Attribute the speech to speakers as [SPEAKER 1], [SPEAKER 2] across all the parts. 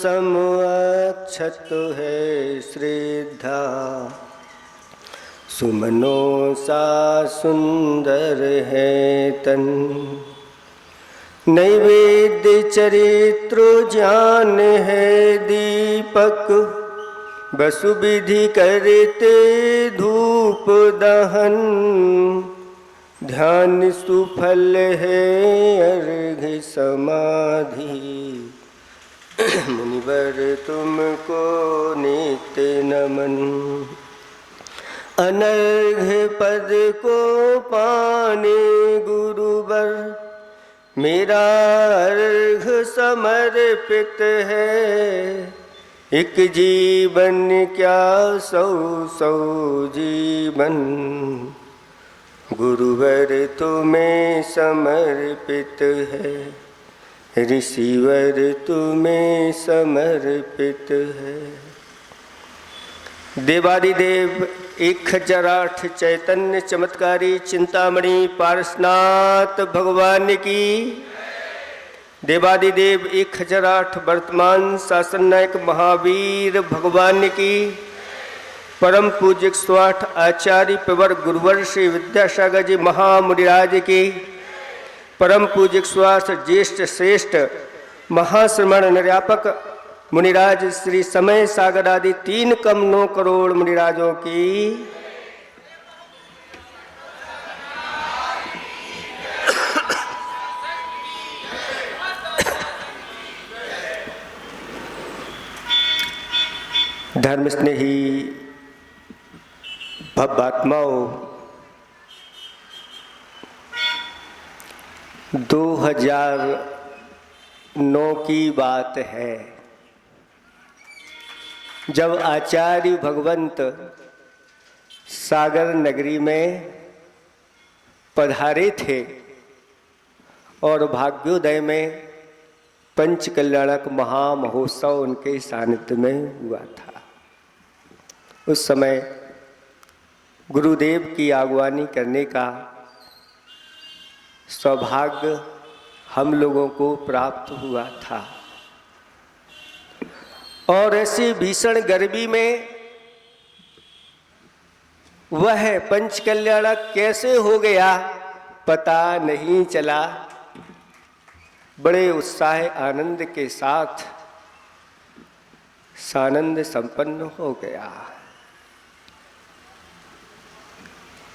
[SPEAKER 1] समअक्षत है श्रद्धा, सुमनों सा सुंदर है तन। नैवेद्य चरित्र ज्ञान है दीपक, वसु विधि करते धूप दहन। ध्यान सुफल है अर्घ समाधि, मुनिवर तुमको नित्य नमन। अनर्घ पद को पाने गुरुवर, मेरा अर्घ समर्पित है। एक जीवन क्या सौ सौ जीवन, गुरुवर तुम्हें समर्पित है। ऋषिवर तुम्हें समर्पित है। देवादिदेव 1008 चैतन्य चमत्कारी चिंतामणि पारसनाथ भगवान की। देवादिदेव 1008 वर्तमान शासन नायक महावीर भगवान की। परम पूज्य 108 आचार्य प्रवर गुरुवर श्री विद्यासागर जी महामुनिराज की। परम पूज्य 108 ज्येष्ठ श्रेष्ठ महाश्रमण निर्यापक मुनिराज श्री समय सागर आदि 3 कम 9 करोड़ मुनिराजों की। धर्म स्नेही भव्यात्माओं, 2009 की बात है, जब आचार्य भगवंत सागर नगरी में पधारे थे और भाग्योदय में पंच कल्याणक महामहोत्सव उनके सानिध्य में हुआ था। उस समय गुरुदेव की अगवानी करने का सौभाग्य हम लोगों को प्राप्त हुआ था। और ऐसी भीषण गर्मी में वह पंच कल्याणक कैसे हो गया पता नहीं चला। बड़े उत्साह आनंद के साथ सानंद संपन्न हो गया।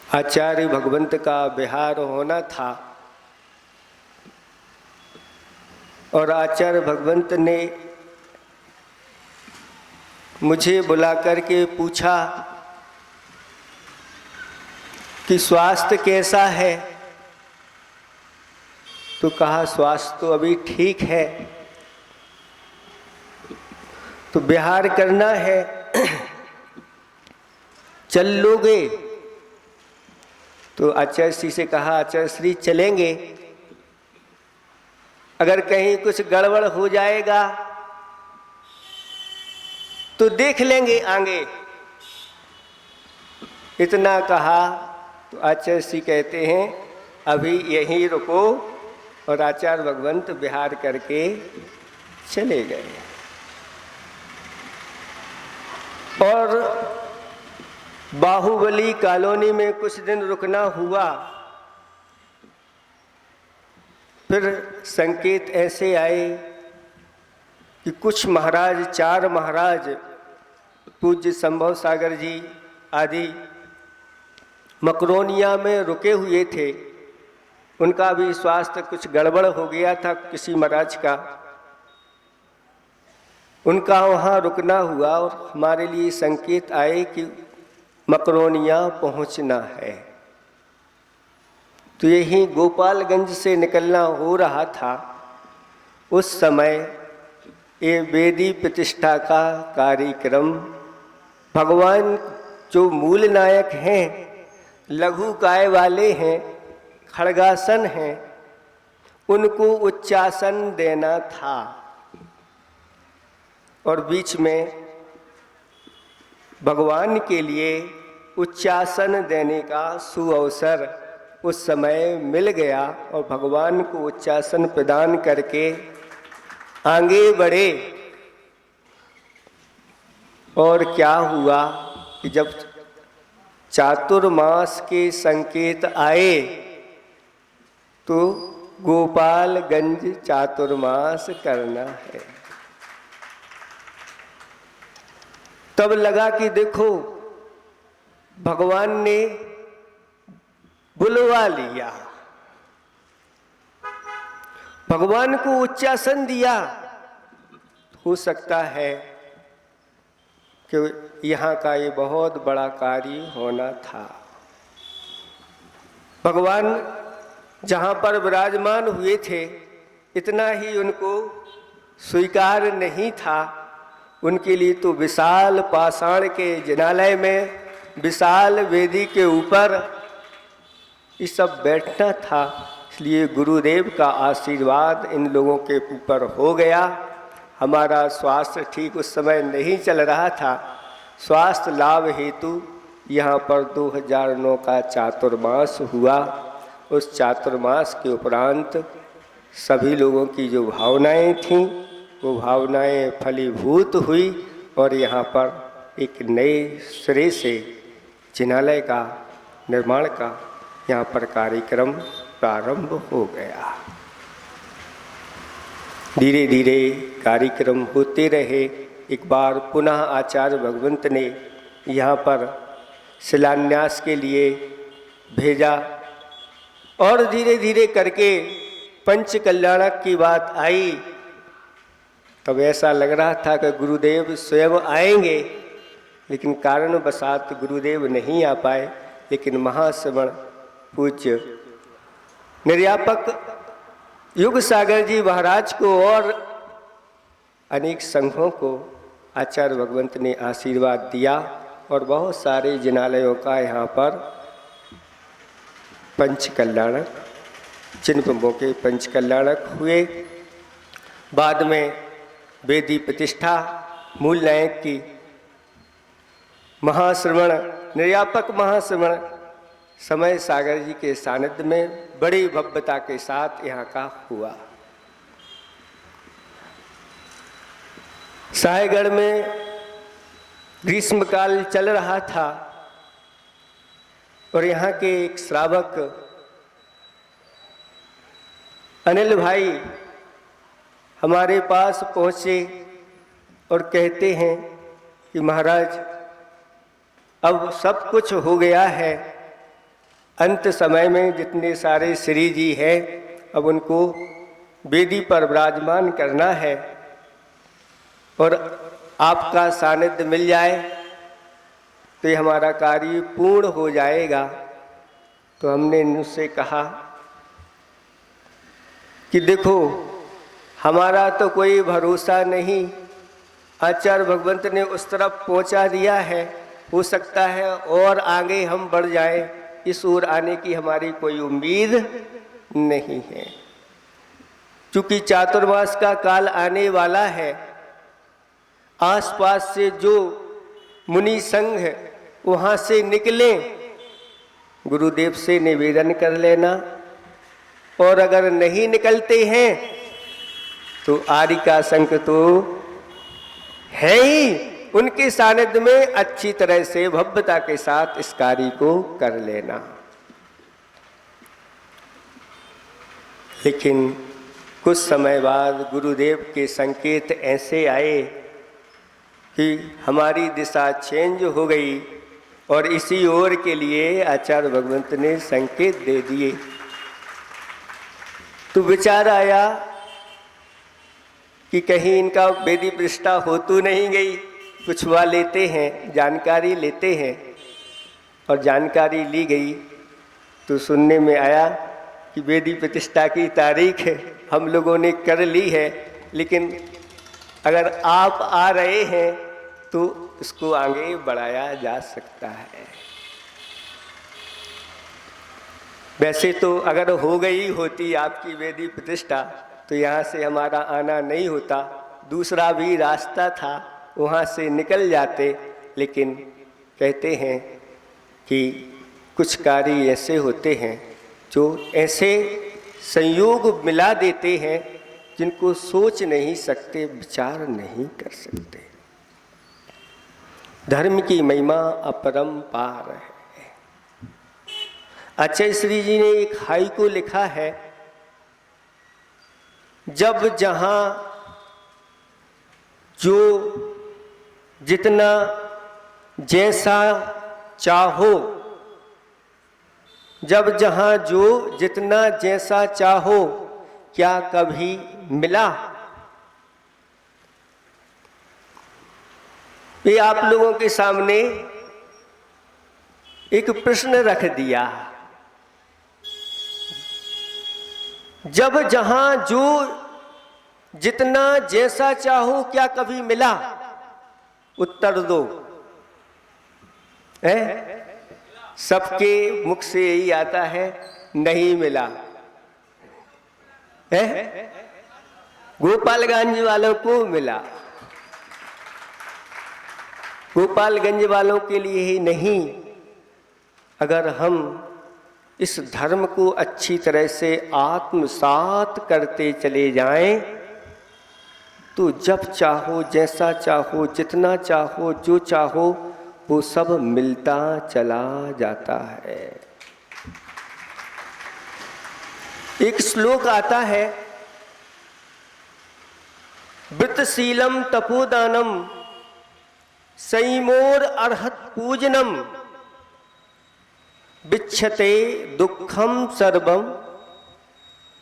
[SPEAKER 1] आचार्य भगवंत का विहार होना था और आचार्य भगवंत ने मुझे बुला करके पूछा कि स्वास्थ्य कैसा है। तो कहा स्वास्थ्य तो अभी ठीक है, तो विहार करना है, चल लोगे। तो आचार्य श्री से कहा आचार्य श्री चलेंगे, अगर कहीं कुछ गड़बड़ हो जाएगा तो देख लेंगे आगे। इतना कहा तो आचार्य श्री कहते हैं अभी यहीं रुको, और आचार्य भगवंत विहार करके चले गए। और बाहुबली कॉलोनी में कुछ दिन रुकना हुआ। फिर संकेत ऐसे आए कि कुछ महाराज, 4 महाराज पूज्य संभव सागर जी आदि मकरोनिया में रुके हुए थे। उनका भी स्वास्थ्य कुछ गड़बड़ हो गया था किसी महाराज का, उनका वहाँ रुकना हुआ। और हमारे लिए संकेत आए कि मकरोनिया पहुँचना है। तो यही गोपालगंज से निकलना हो रहा था। उस समय ये वेदी प्रतिष्ठा का कार्यक्रम, भगवान जो मूल नायक हैं, लघु काय वाले हैं, खड़गासन हैं, उनको उच्चासन देना था। और बीच में भगवान के लिए उच्चासन देने का सुअवसर उस समय मिल गया और भगवान को उच्चासन प्रदान करके आगे बढ़े। और क्या हुआ कि जब चातुर्मास के संकेत आए तो गोपालगंज चातुर्मास करना है। तब लगा कि देखो भगवान ने बुलवा लिया, भगवान को उच्चासन दिया। हो सकता है कि यहाँ का ये बहुत बड़ा कार्य होना था। भगवान जहाँ पर विराजमान हुए थे इतना ही उनको स्वीकार नहीं था। उनके लिए तो विशाल पाषाण के जिनालय में विशाल वेदी के ऊपर ये सब बैठना था। इसलिए गुरुदेव का आशीर्वाद इन लोगों के ऊपर हो गया। हमारा स्वास्थ्य ठीक उस समय नहीं चल रहा था। स्वास्थ्य लाभ हेतु यहाँ पर 2009 का चातुर्मास हुआ। उस चातुर्मास के उपरांत सभी लोगों की जो भावनाएं थीं वो भावनाएं फलीभूत हुई और यहाँ पर एक नए सिरे से जिनालय का निर्माण का यहाँ पर कार्यक्रम प्रारंभ हो गया। धीरे धीरे कार्यक्रम होते रहे। एक बार पुनः आचार्य भगवंत ने यहाँ पर शिलान्यास के लिए भेजा और धीरे धीरे करके पंच कल्याणक की बात आई। तब ऐसा लग रहा था कि गुरुदेव स्वयं आएंगे, लेकिन कारणवशात गुरुदेव नहीं आ पाए। लेकिन महाश्रवण पूज्य निर्यापक युग सागर जी महाराज को और अनेक संघों को आचार्य भगवंत ने आशीर्वाद दिया और बहुत सारे जिनालयों का यहाँ पर पंच कल्याणक चिन्ह के पंच कल्याणक हुए। बाद में वेदी प्रतिष्ठा मूल नायक की महाश्रवण निर्यापक महाश्रवण समय सागर जी के सानिध्य में बड़ी भव्यता के साथ यहाँ का हुआ। साहेगढ़ में ग्रीष्मकाल चल रहा था और यहाँ के एक श्रावक अनिल भाई हमारे पास पहुँचे और कहते हैं कि महाराज अब सब कुछ हो गया है। अंत समय में जितने सारे श्री जी हैं अब उनको वेदी पर विराजमान करना है और आपका सानिध्य मिल जाए तो ये हमारा कार्य पूर्ण हो जाएगा। तो हमने उनसे कहा कि देखो हमारा तो कोई भरोसा नहीं, आचार्य भगवंत ने उस तरफ पहुंचा दिया है, हो सकता है और आगे हम बढ़ जाएं, इस ओर आने की हमारी कोई उम्मीद नहीं है। क्योंकि चातुर्मास का काल आने वाला है, आसपास से जो मुनि संघ है वहाँ से निकलें, गुरुदेव से निवेदन कर लेना। और अगर नहीं निकलते हैं तो आर्य का संघ तो है ही, उनके सानिध्य में अच्छी तरह से भव्यता के साथ इस कार्य को कर लेना। लेकिन कुछ समय बाद गुरुदेव के संकेत ऐसे आए कि हमारी दिशा चेंज हो गई और इसी ओर के लिए आचार्य भगवंत ने संकेत दे दिए। तो विचार आया कि कहीं इनका वेदी प्रतिष्ठा हो तो नहीं गई। पूछवा लेते हैं, जानकारी लेते हैं। और जानकारी ली गई तो सुनने में आया कि वेदी प्रतिष्ठा की तारीख है हम लोगों ने कर ली है, लेकिन अगर आप आ रहे हैं तो इसको आगे बढ़ाया जा सकता है। वैसे तो अगर हो गई होती आपकी वेदी प्रतिष्ठा तो यहाँ से हमारा आना नहीं होता, दूसरा भी रास्ता था, वहाँ से निकल जाते। लेकिन कहते हैं कि कुछ कार्य ऐसे होते हैं जो ऐसे संयोग मिला देते हैं जिनको सोच नहीं सकते, विचार नहीं कर सकते। धर्म की महिमा अपरंपार है। आचार्य श्री जी ने एक हाइकू लिखा है, जब जहां जो जितना जैसा चाहो, जब जहां जो जितना जैसा चाहो, क्या कभी मिला? ये आप लोगों के सामने एक प्रश्न रख दिया। जब जहां जो जितना जैसा चाहो, क्या कभी मिला? उत्तर दो। है? सबके मुख से यही आता है, नहीं मिला। है? गोपालगंज वालों को मिला। गोपालगंज वालों के लिए ही नहीं, अगर हम इस धर्म को अच्छी तरह से आत्मसात करते चले जाएं, तो जब चाहो, जैसा चाहो, जितना चाहो, जो चाहो, वो सब मिलता चला जाता है। एक श्लोक आता है, वृतशीलम तपोदानम संयमोर अर्हत पूजनम विच्छते दुखम सर्वम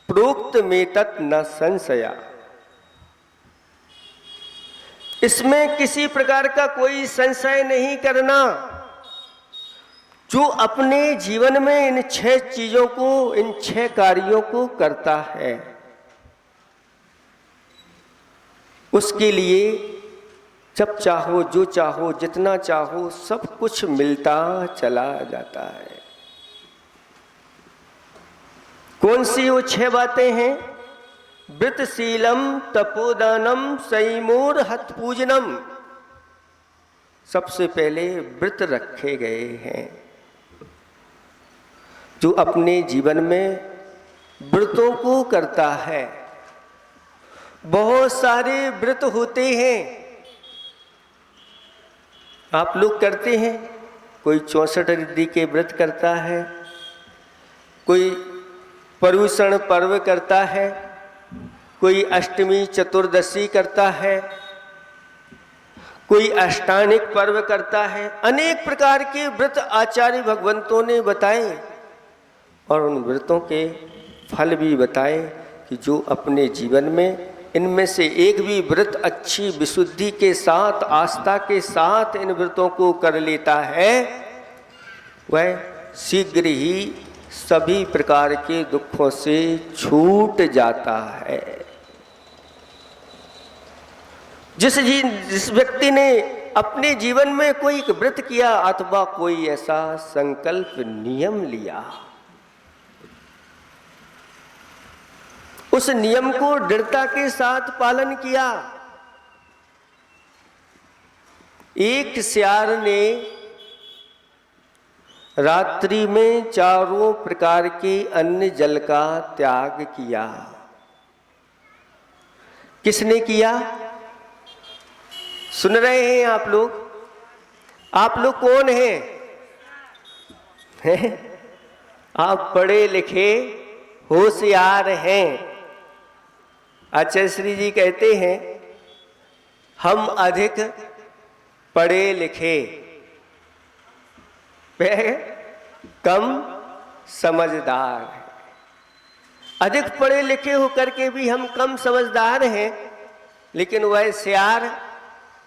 [SPEAKER 1] प्रोक्त में तत् न संशया। इसमें किसी प्रकार का कोई संशय नहीं करना। जो अपने जीवन में इन 6 चीजों को, इन 6 कार्यों को करता है, उसके लिए जब चाहो, जो चाहो, जितना चाहो, सब कुछ मिलता चला जाता है। कौन सी वो 6 बातें हैं? वृतशीलम तपोदानम संयमोर हत पूजनम। सबसे पहले व्रत रखे गए हैं। जो अपने जीवन में व्रतों को करता है, बहुत सारे व्रत होते हैं। आप लोग करते हैं, कोई 64 रिद्धि के व्रत करता है, कोई पर्युषण पर्व करता है, कोई अष्टमी चतुर्दशी करता है, कोई अष्टानिक पर्व करता है। अनेक प्रकार के व्रत आचार्य भगवंतों ने बताए और उन व्रतों के फल भी बताए कि जो अपने जीवन में इनमें से एक भी व्रत अच्छी विशुद्धि के साथ, आस्था के साथ इन व्रतों को कर लेता है, वह शीघ्र ही सभी प्रकार के दुखों से छूट जाता है। जिस व्यक्ति ने अपने जीवन में कोई व्रत किया अथवा कोई ऐसा संकल्प नियम लिया, उस नियम को दृढ़ता के साथ पालन किया। एक सियार ने रात्रि में 4 प्रकार के अन्न जल का त्याग किया। किसने किया? सुन रहे हैं आप लोग? आप लोग कौन हैं? आप पढ़े लिखे होशियार हैं। आचार्य श्री जी कहते हैं, हम अधिक पढ़े लिखे, कम समझदार। अधिक पढ़े लिखे होकर के भी हम कम समझदार हैं, लेकिन वह सियार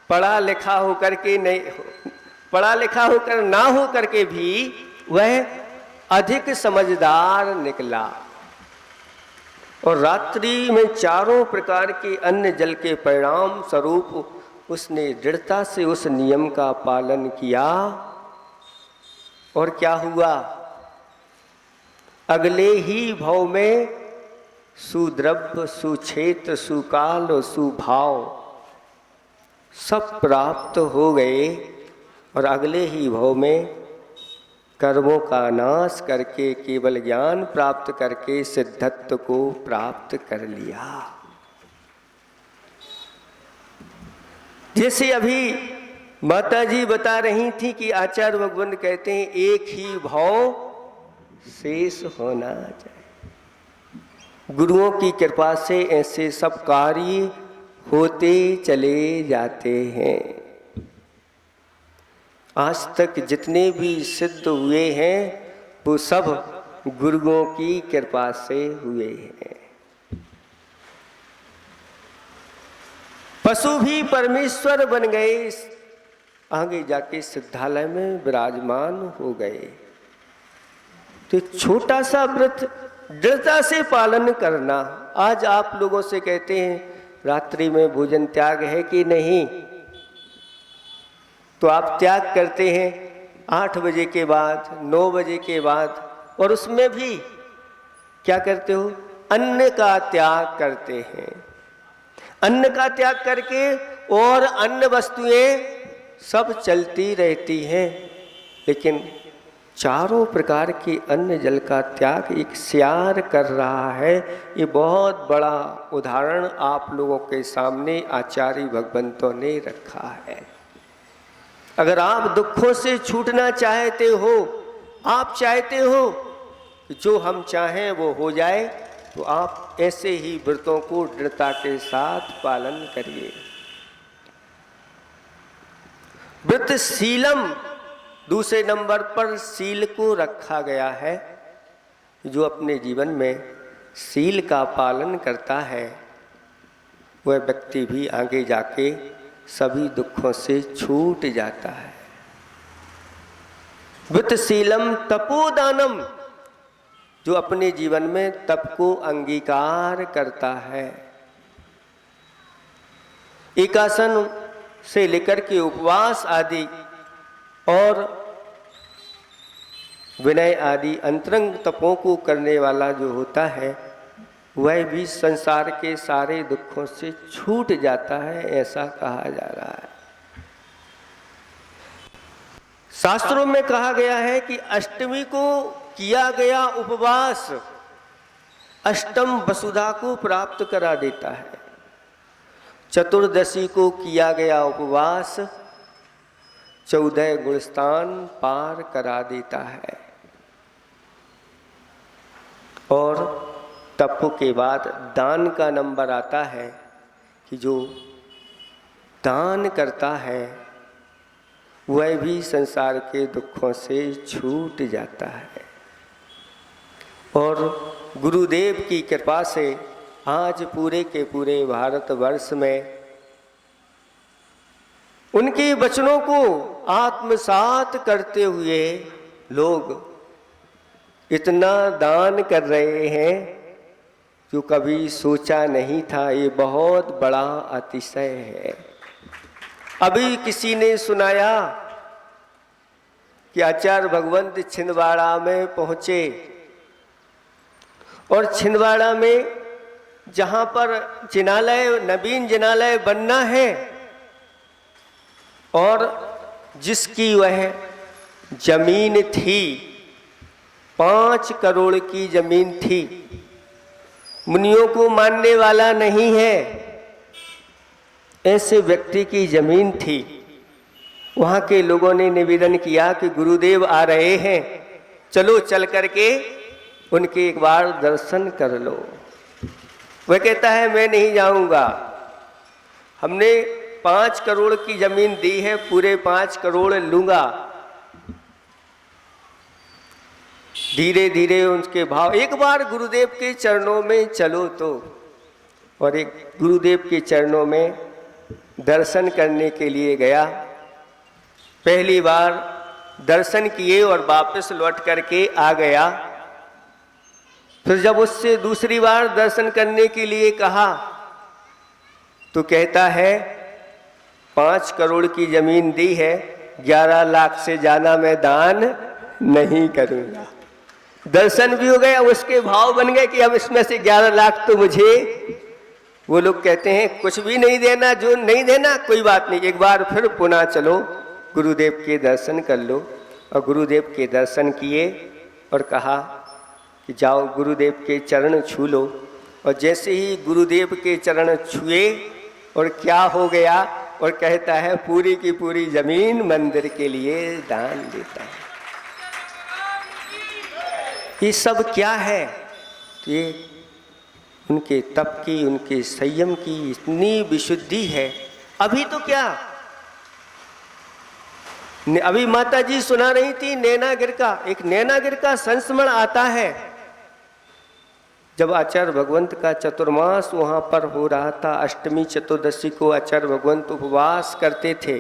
[SPEAKER 1] पढ़ा लिखा होकर के नहीं, पढ़ा लिखा होकर ना होकर के भी वह अधिक समझदार निकला। और रात्रि में 4 प्रकार के अन्न जल के परिणाम स्वरूप उसने दृढ़ता से उस नियम का पालन किया। और क्या हुआ? अगले ही भाव में सुद्रव्य, सुक्षेत्र, सुकाल और सुभाव सब प्राप्त हो गए। और अगले ही भाव में कर्मों का नाश करके केवल ज्ञान प्राप्त करके सिद्धत्व को प्राप्त कर लिया। जैसे अभी माता जी बता रही थी कि आचार्य भगवंत कहते हैं एक ही भाव शेष होना चाहिए। गुरुओं की कृपा से ऐसे सब कार्य होते चले जाते हैं। आज तक जितने भी सिद्ध हुए हैं वो सब गुरुओं की कृपा से हुए हैं। पशु भी परमेश्वर बन गए, आगे जाके सिद्धालय में विराजमान हो गए। तो एक छोटा सा व्रत दृढ़ता से पालन करना। आज आप लोगों से कहते हैं रात्रि में भोजन त्याग है कि नहीं, तो आप त्याग करते हैं 8 बजे के बाद, 9 बजे के बाद, और उसमें भी क्या करते हो? अन्न का त्याग करते हैं। अन्न का त्याग करके और अन्य वस्तुएं सब चलती रहती हैं, लेकिन चारों प्रकार के अन्न जल का त्याग एक सियार कर रहा है। ये बहुत बड़ा उदाहरण आप लोगों के सामने आचार्य भगवंतों ने रखा है। अगर आप दुखों से छूटना चाहते हो, आप चाहते हो जो हम चाहें वो हो जाए, तो आप ऐसे ही व्रतों को दृढ़ता के साथ पालन करिए। व्रत शीलम, दूसरे नंबर पर शील को रखा गया है। जो अपने जीवन में शील का पालन करता है वह व्यक्ति भी आगे जाके सभी दुखों से छूट जाता है। व्रत शीलम तपोदानम, जो अपने जीवन में तप को अंगीकार करता है। एकासन से लेकर के उपवास आदि और विनय आदि अंतरंग तपों को करने वाला जो होता है वह भी संसार के सारे दुखों से छूट जाता है, ऐसा कहा जा रहा है। शास्त्रों में कहा गया है कि अष्टमी को किया गया उपवास अष्टम वसुधा को प्राप्त करा देता है। चतुर्दशी को किया गया उपवास 14 गुणस्थान पार करा देता है। और तप के बाद दान का नंबर आता है कि जो दान करता है वह भी संसार के दुखों से छूट जाता है। और गुरुदेव की कृपा से आज पूरे के पूरे भारतवर्ष में उनके वचनों को आत्मसात करते हुए लोग इतना दान कर रहे हैं जो कभी सोचा नहीं था। ये बहुत बड़ा अतिशय है। अभी किसी ने सुनाया कि आचार्य भगवंत छिंदवाड़ा में पहुंचे और छिंदवाड़ा में जहां पर जिनालय, नवीन जिनालय बनना है और जिसकी वह जमीन थी 5 करोड़ की जमीन थी, मुनियों को मानने वाला नहीं है, ऐसे व्यक्ति की जमीन थी। वहाँ के लोगों ने निवेदन किया कि गुरुदेव आ रहे हैं, चलो चल करके उनके एक बार दर्शन कर लो। वह कहता है मैं नहीं जाऊंगा, हमने 5 करोड़ की जमीन दी है, पूरे 5 करोड़ लूंगा। धीरे धीरे उनके भाव, एक बार गुरुदेव के चरणों में चलो तो, और एक गुरुदेव के चरणों में दर्शन करने के लिए गया। पहली बार दर्शन किए और वापस लौट करके आ गया। फिर जब उससे दूसरी बार दर्शन करने के लिए कहा तो कहता है 5 करोड़ की जमीन दी है, 11 लाख से ज्यादा मैं दान नहीं करूंगा। दर्शन भी हो गया, उसके भाव बन गए कि अब इसमें से 11 लाख तो मुझे। वो लोग कहते हैं कुछ भी नहीं देना, जो नहीं देना कोई बात नहीं, एक बार फिर पुनः चलो गुरुदेव के दर्शन कर लो। और गुरुदेव के दर्शन किए और कहा कि जाओ गुरुदेव के चरण छू लो। और जैसे ही गुरुदेव के चरण छुए और क्या हो गया, और कहता है पूरी की पूरी जमीन मंदिर के लिए दान देता है। ये सब क्या है? ये उनके तप की, उनके संयम की इतनी विशुद्धि है। अभी तो क्या, अभी माता जी सुना रही थी नैनागिर का, एक नैनागिर का संस्मरण आता है। जब आचार्य भगवंत का चतुर्मास वहां पर हो रहा था, अष्टमी चतुर्दशी को आचार्य भगवंत उपवास करते थे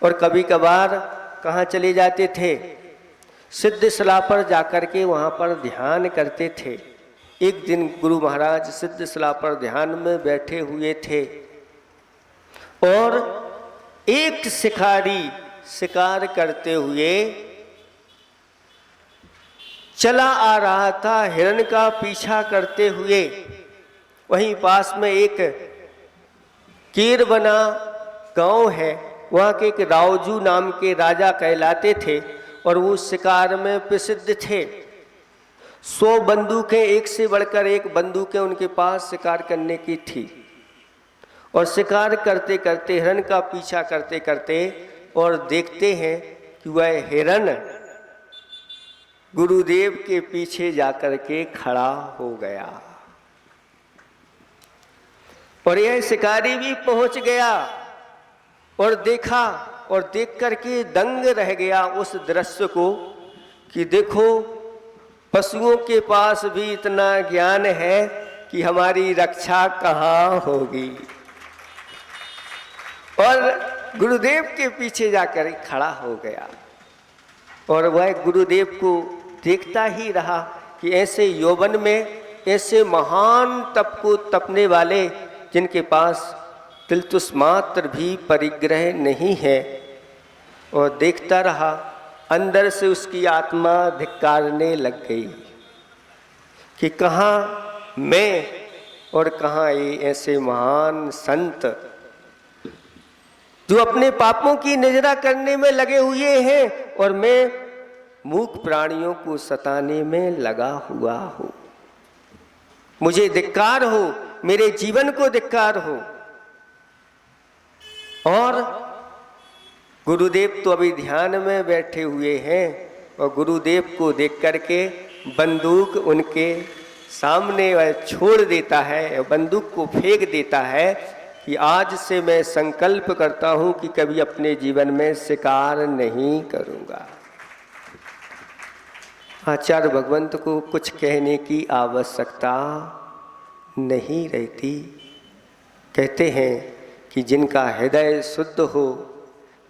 [SPEAKER 1] और कभी कभार कहाँ चले जाते थे, सिद्धशिला पर जाकर के वहां पर ध्यान करते थे। एक दिन गुरु महाराज सिद्धशिला पर ध्यान में बैठे हुए थे और एक शिकारी शिकार करते हुए चला आ रहा था, हिरण का पीछा करते हुए। वहीं पास में एक कीरबना गांव है, वहाँ के एक रावजू नाम के राजा कहलाते थे और वो शिकार में प्रसिद्ध थे। 100 बंदूकें, एक से बढ़कर एक बंदूकें उनके पास शिकार करने की थी। और शिकार करते करते, हिरण का पीछा करते करते, और देखते हैं कि वह हिरण गुरुदेव के पीछे जाकर के खड़ा हो गया। और यह शिकारी भी पहुंच गया और देखा, और देख करके दंग रह गया उस दृश्य को कि देखो, पशुओं के पास भी इतना ज्ञान है कि हमारी रक्षा कहाँ होगी। और गुरुदेव के पीछे जाकर खड़ा हो गया और वह गुरुदेव को देखता ही रहा कि ऐसे यौवन में ऐसे महान तप को तपने वाले, जिनके पास तिलतुस मात्र भी परिग्रह नहीं है, और देखता रहा। अंदर से उसकी आत्मा धिक्कारने लग गई कि कहाँ मैं और कहाँ ये ऐसे महान संत जो अपने पापों की निजरा करने में लगे हुए हैं, और मैं मूक प्राणियों को सताने में लगा हुआ हूं। मुझे धिक्कार हो, मेरे जीवन को धिक्कार हो। और गुरुदेव तो अभी ध्यान में बैठे हुए हैं और गुरुदेव को देख करके बंदूक उनके सामने वह छोड़ देता है, बंदूक को फेंक देता है कि आज से मैं संकल्प करता हूं कि कभी अपने जीवन में शिकार नहीं करूंगा। आचार्य भगवंत को कुछ कहने की आवश्यकता नहीं रहती। कहते हैं कि जिनका हृदय शुद्ध हो,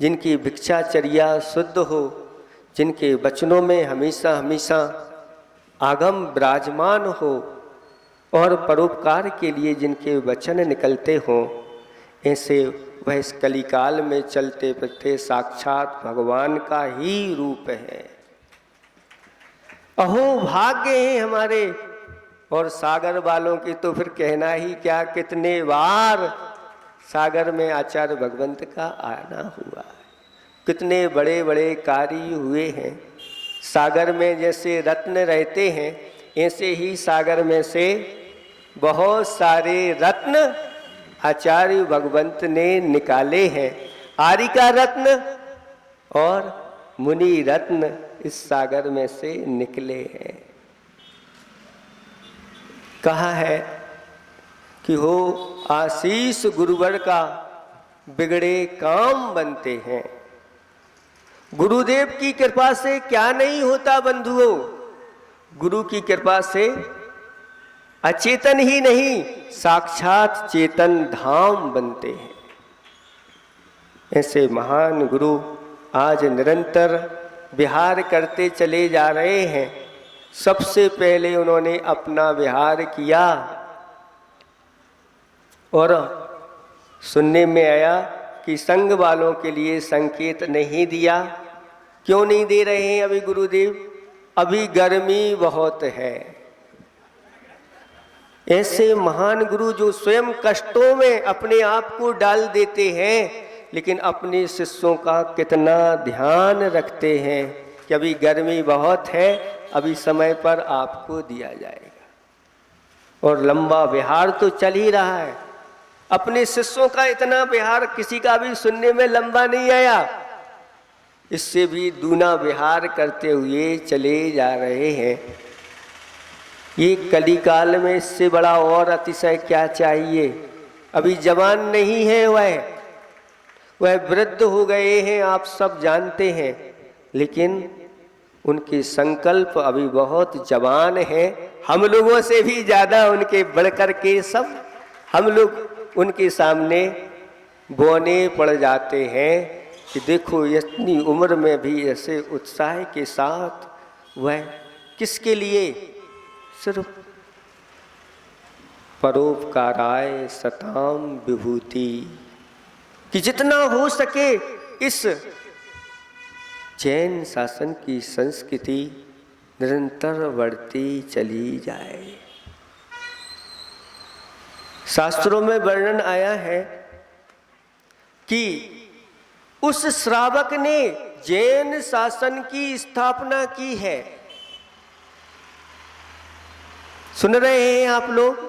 [SPEAKER 1] जिनकी भिक्षाचर्या शुद्ध हो, जिनके वचनों में हमेशा हमेशा आगम विराजमान हो और परोपकार के लिए जिनके वचन निकलते हों, ऐसे वह इस कलिकाल में चलते फिरते साक्षात भगवान का ही रूप है। अहो भाग्य हैं हमारे। और सागर वालों की तो फिर कहना ही क्या, कितने बार सागर में आचार्य भगवंत का आना हुआ है, कितने बड़े बड़े कार्य हुए हैं। सागर में जैसे रत्न रहते हैं, ऐसे ही सागर में से बहुत सारे रत्न आचार्य भगवंत ने निकाले हैं। आरिका रत्न और मुनि रत्न इस सागर में से निकले हैं। कहा है कि हो आशीष गुरुवर का बिगड़े काम बनते हैं। गुरुदेव की कृपा से क्या नहीं होता बंधुओं। गुरु की कृपा से अचेतन ही नहीं, साक्षात चेतन धाम बनते हैं। ऐसे महान गुरु आज निरंतर विहार करते चले जा रहे हैं। सबसे पहले उन्होंने अपना विहार किया और सुनने में आया कि संघ वालों के लिए संकेत नहीं दिया। क्यों नहीं दे रहे हैं अभी गुरुदेव? अभी गर्मी बहुत है। ऐसे महान गुरु जो स्वयं कष्टों में अपने आप को डाल देते हैं, लेकिन अपने शिष्यों का कितना ध्यान रखते हैं कि अभी गर्मी बहुत है, अभी समय पर आपको दिया जाएगा। और लंबा विहार तो चल ही रहा है। अपने शिष्यों का इतना विहार किसी का भी सुनने में लंबा नहीं आया। इससे भी दूना विहार करते हुए चले जा रहे हैं। ये कलिकाल में इससे बड़ा और अतिशय क्या चाहिए। अभी जवान नहीं है, वह वृद्ध हो गए हैं, आप सब जानते हैं, लेकिन उनके संकल्प अभी बहुत जवान हैं। हम लोगों से भी ज़्यादा उनके बढ़कर के सब हम लोग उनके सामने बौने पड़ जाते हैं कि देखो इतनी उम्र में भी ऐसे उत्साह के साथ वह किसके लिए, सिर्फ परोपकाराय सताम विभूति, कि जितना हो सके इस जैन शासन की संस्कृति निरंतर बढ़ती चली जाए। शास्त्रों में वर्णन आया है कि उस श्रावक ने जैन शासन की स्थापना की है। सुन रहे हैं आप लोग?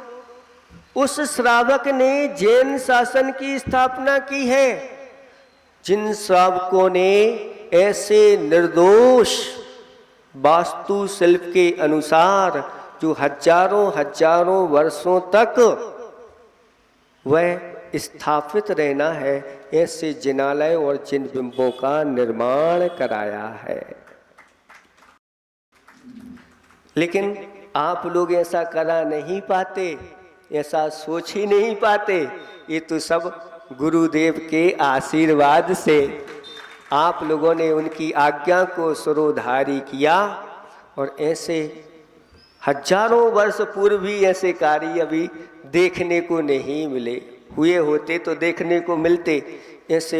[SPEAKER 1] उस श्रावक ने जैन शासन की स्थापना की है। जिन श्रावकों ने ऐसे निर्दोष वास्तुशिल्प के अनुसार जो हजारों वर्षों तक वह स्थापित रहना है, ऐसे जिनालय और जिन बिंबों का निर्माण कराया है। लेकिन आप लोग ऐसा करा नहीं पाते, ऐसा सोच ही नहीं पाते। ये तो सब गुरुदेव के आशीर्वाद से आप लोगों ने उनकी आज्ञा को सरोधारी किया और ऐसे हजारों वर्ष पूर्व भी ऐसे कार्य अभी देखने को नहीं मिले। हुए होते तो देखने को मिलते। ऐसे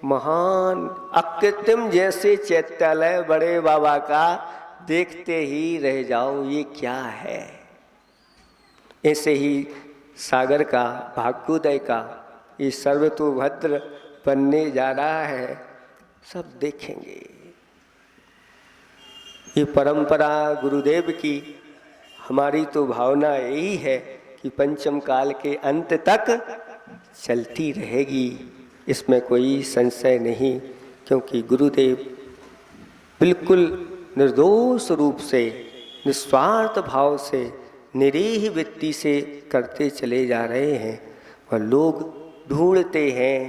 [SPEAKER 1] महान अकृत्रिम जैसे चैत्यालय बड़े बाबा का देखते ही रह जाओ, ये क्या है। ऐसे ही सागर का, भाग्योदय का ये सर्वतोभद्र बनने जा रहा है, सब देखेंगे। ये परंपरा गुरुदेव की हमारी तो भावना यही है कि पंचम काल के अंत तक चलती रहेगी, इसमें कोई संशय नहीं। क्योंकि गुरुदेव बिल्कुल निर्दोष रूप से, निस्वार्थ भाव से, निरीह वृत्ति से करते चले जा रहे हैं। और लोग ढूंढते हैं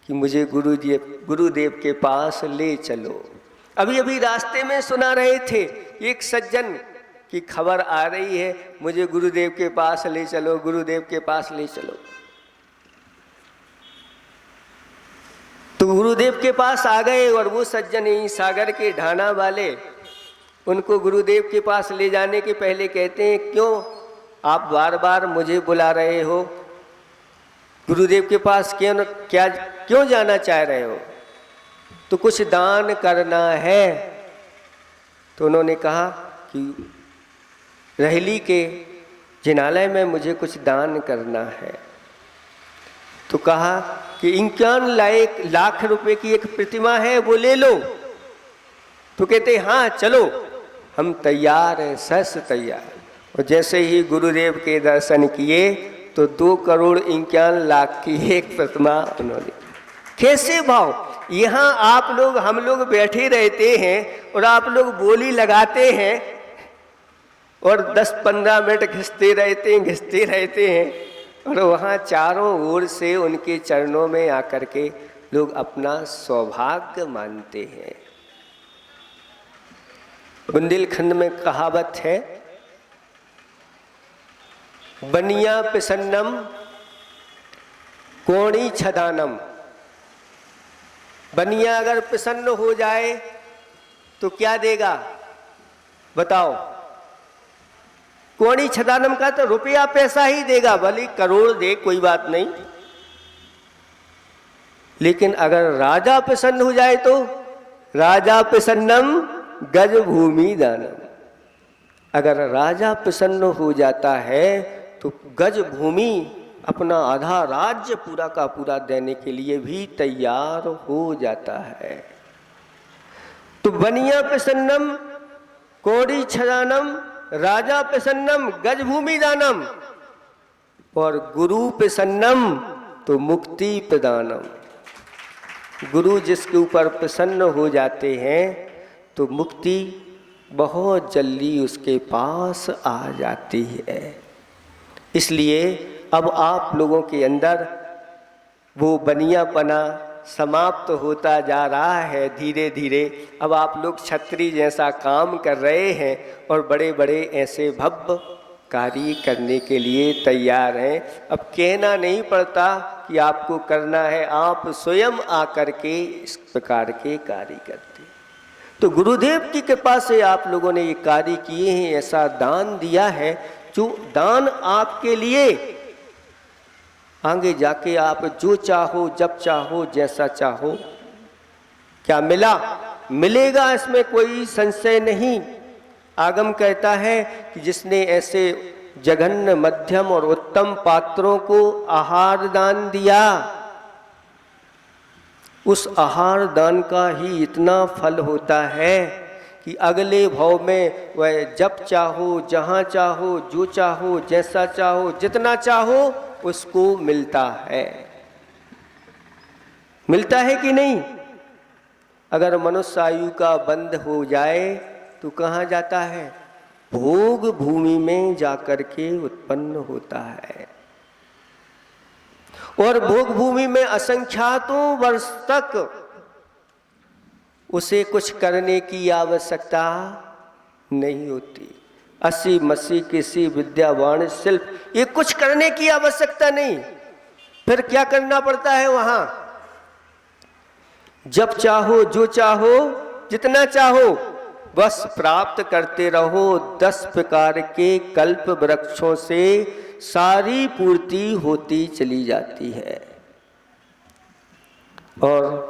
[SPEAKER 1] कि मुझे गुरुदेव के पास ले चलो। अभी अभी रास्ते में सुना रहे थे, एक सज्जन की खबर आ रही है, मुझे गुरुदेव के पास ले चलो, गुरुदेव के पास ले चलो। तो गुरुदेव के पास आ गए और वो सज्जन यहीं सागर के ढाना वाले उनको गुरुदेव के पास ले जाने के पहले कहते हैं, क्यों आप बार बार मुझे बुला रहे हो? गुरुदेव के पास क्यों जाना चाह रहे हो? तो कुछ दान करना है। तो उन्होंने कहा कि रहली के जिनालय में मुझे कुछ दान करना है। तो कहा कि 51 लाख रुपए की एक प्रतिमा है, वो ले लो। तो कहते हाँ चलो, हम तैयार हैं, सहस तैयार। और जैसे ही गुरुदेव के दर्शन किए तो 2,51,00,000 की एक प्रतिमा उन्होंने। कैसे भाव! यहाँ आप लोग, हम लोग बैठे रहते हैं और आप लोग बोली लगाते हैं और 10-15 मिनट घिसते रहते हैं और वहाँ चारों ओर से उनके चरणों में आकर के लोग अपना सौभाग्य मानते हैं। बुंदेलखंड में कहावत है, बनिया प्रसन्नम कोणी छदानम। बनिया अगर प्रसन्न हो जाए तो क्या देगा बताओ? कोणी छदानम का तो रुपया पैसा ही देगा, भले करोड़ दे कोई बात नहीं। लेकिन अगर राजा प्रसन्न हो जाए तो राजा प्रसन्नम गज भूमि दानम। अगर राजा प्रसन्न हो जाता है तो गज भूमि, अपना आधा राज्य पूरा का पूरा देने के लिए भी तैयार हो जाता है। तो बनिया प्रसन्नम कोड़ी छदानम राजा प्रसन्नम गज भूमि दानम। और गुरु प्रसन्नम तो मुक्ति प्रदानम। गुरु जिसके ऊपर प्रसन्न हो जाते हैं तो मुक्ति बहुत जल्दी उसके पास आ जाती है। इसलिए अब आप लोगों के अंदर वो बनियापना समाप्त होता जा रहा है धीरे धीरे। अब आप लोग छत्री जैसा काम कर रहे हैं और बड़े बड़े ऐसे भव्य कार्य करने के लिए तैयार हैं। अब कहना नहीं पड़ता कि आपको करना है, आप स्वयं आकर के इस प्रकार के कार्य करते हैं। तो गुरुदेव की कृपा से आप लोगों ने ये कार्य किए हैं, ऐसा दान दिया है जो दान आपके लिए आगे जाके आप जो चाहो, जब चाहो, जैसा चाहो, क्या मिला मिलेगा, इसमें कोई संशय नहीं। आगम कहता है कि जिसने ऐसे जघन्य मध्यम और उत्तम पात्रों को आहार दान दिया, उस आहार दान का ही इतना फल होता है कि अगले भाव में वह जब चाहो, जहाँ चाहो, जो चाहो, जैसा चाहो, जितना चाहो उसको मिलता है। मिलता है कि नहीं? अगर मनुष्य आयु का बंध हो जाए तो कहाँ जाता है? भोग भूमि में जाकर के उत्पन्न होता है और भोग भूमि में असंख्यातों वर्ष तक उसे कुछ करने की आवश्यकता नहीं होती। 80 मसी किसी विद्या वाणिज्य शिल्प ये कुछ करने की आवश्यकता नहीं। फिर क्या करना पड़ता है वहां? जब चाहो, जो चाहो, जितना चाहो बस प्राप्त करते रहो। 10 प्रकार के कल्प वृक्षों से सारी पूर्ति होती चली जाती है। और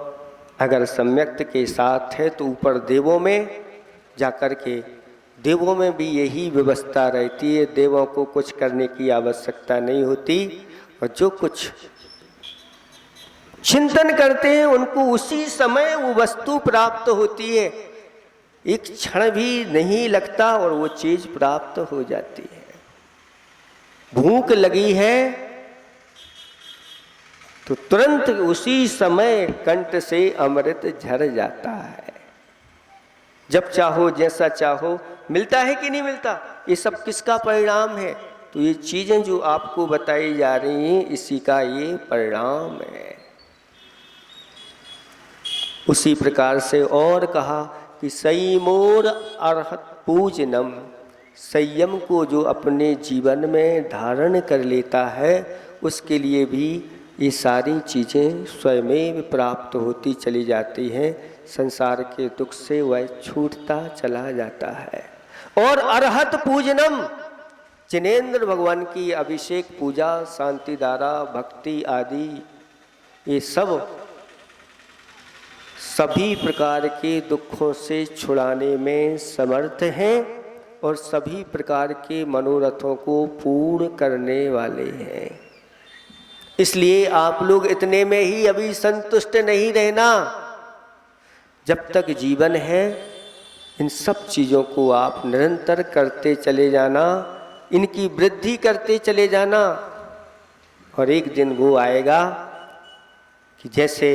[SPEAKER 1] अगर सम्यक्त के साथ है तो ऊपर देवों में जाकर के, देवों में भी यही व्यवस्था रहती है। देवों को कुछ करने की आवश्यकता नहीं होती और जो कुछ चिंतन करते हैं उनको उसी समय वो वस्तु प्राप्त होती है। एक क्षण भी नहीं लगता और वो चीज प्राप्त हो जाती है। भूख लगी है तो तुरंत उसी समय कंठ से अमृत झर जाता है। जब चाहो, जैसा चाहो, मिलता है कि नहीं मिलता? ये सब किसका परिणाम है? तो ये चीजें जो आपको बताई जा रही हैं इसी का ये परिणाम है। उसी प्रकार से और कहा कि संयमोर अर्हत पूजनम, संयम को जो अपने जीवन में धारण कर लेता है उसके लिए भी ये सारी चीज़ें स्वयं प्राप्त होती चली जाती हैं। संसार के दुख से वह छूटता चला जाता है। और अर्हत पूजनम, जिनेंद्र भगवान की अभिषेक पूजा, शांति धारा, भक्ति आदि ये सब सभी प्रकार के दुखों से छुड़ाने में समर्थ हैं और सभी प्रकार के मनोरथों को पूर्ण करने वाले हैं। इसलिए आप लोग इतने में ही अभी संतुष्ट नहीं रहना। जब तक जीवन है इन सब चीज़ों को आप निरंतर करते चले जाना, इनकी वृद्धि करते चले जाना। और एक दिन वो आएगा कि जैसे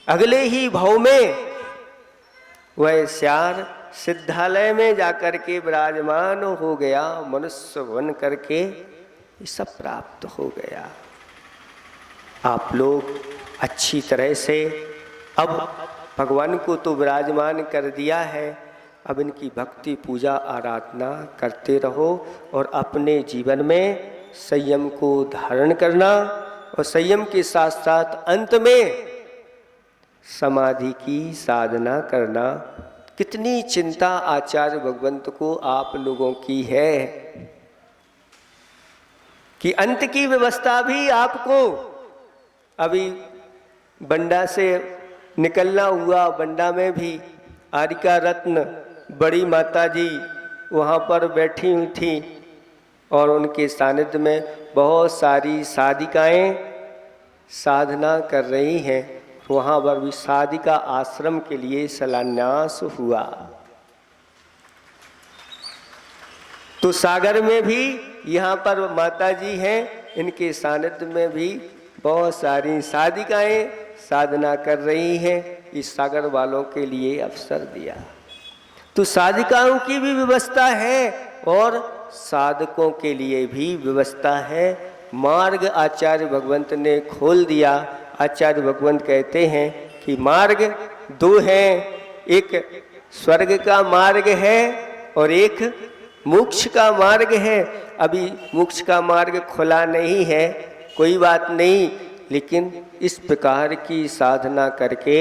[SPEAKER 1] अगले ही भाव में वह श्यार सिद्धालय में जाकर के विराजमान हो गया, मनुष्य बन करके ये सब प्राप्त हो गया। आप लोग अच्छी तरह से अब भगवान को तो विराजमान कर दिया है, अब इनकी भक्ति पूजा आराधना करते रहो और अपने जीवन में संयम को धारण करना और संयम के साथ साथ अंत में समाधि की साधना करना। कितनी चिंता आचार्य भगवंत को आप लोगों की है कि अंत की व्यवस्था भी आपको अभी बंडा से निकलना हुआ। बंडा में भी आरिका रत्न बड़ी माता जी वहाँ पर बैठी हुई थी और उनके सानिध्य में बहुत सारी साधिकाएं साधना कर रही हैं। वहाँ पर भी साधिका आश्रम के लिए शिलान्यास हुआ। तो सागर में भी यहाँ पर माता जी हैं इनके सानिध्य में भी बहुत सारी साधिकाएं साधना कर रही हैं। इस सागर वालों के लिए अवसर दिया। तो साधिकाओं की भी व्यवस्था है और साधकों के लिए भी व्यवस्था है। मार्ग आचार्य भगवंत ने खोल दिया। आचार्य भगवंत कहते हैं कि मार्ग दो हैं, एक स्वर्ग का मार्ग है और एक मोक्ष का मार्ग है। अभी मोक्ष का मार्ग खुला नहीं है, कोई बात नहीं, लेकिन इस प्रकार की साधना करके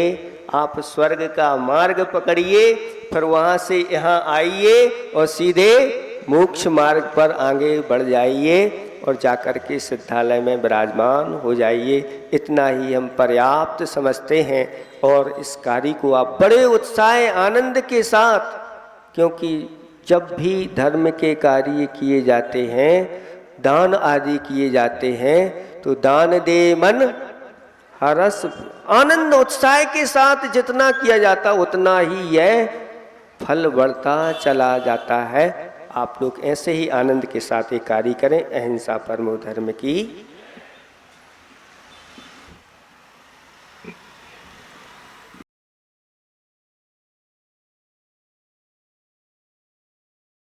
[SPEAKER 1] आप स्वर्ग का मार्ग पकड़िए, फिर वहाँ से यहाँ आइए और सीधे मोक्ष मार्ग पर आगे बढ़ जाइए और जाकर के सिद्धालय में विराजमान हो जाइए। इतना ही हम पर्याप्त समझते हैं और इस कार्य को आप बड़े उत्साह आनंद के साथ, क्योंकि जब भी धर्म के कार्य किए जाते हैं, दान आदि किए जाते हैं, तो दान दे मन हरस, आनंद उत्साह के साथ जितना किया जाता उतना ही यह फल बढ़ता चला जाता है। आप लोग ऐसे ही आनंद के साथ ये कार्य करें। अहिंसा परमो धर्म की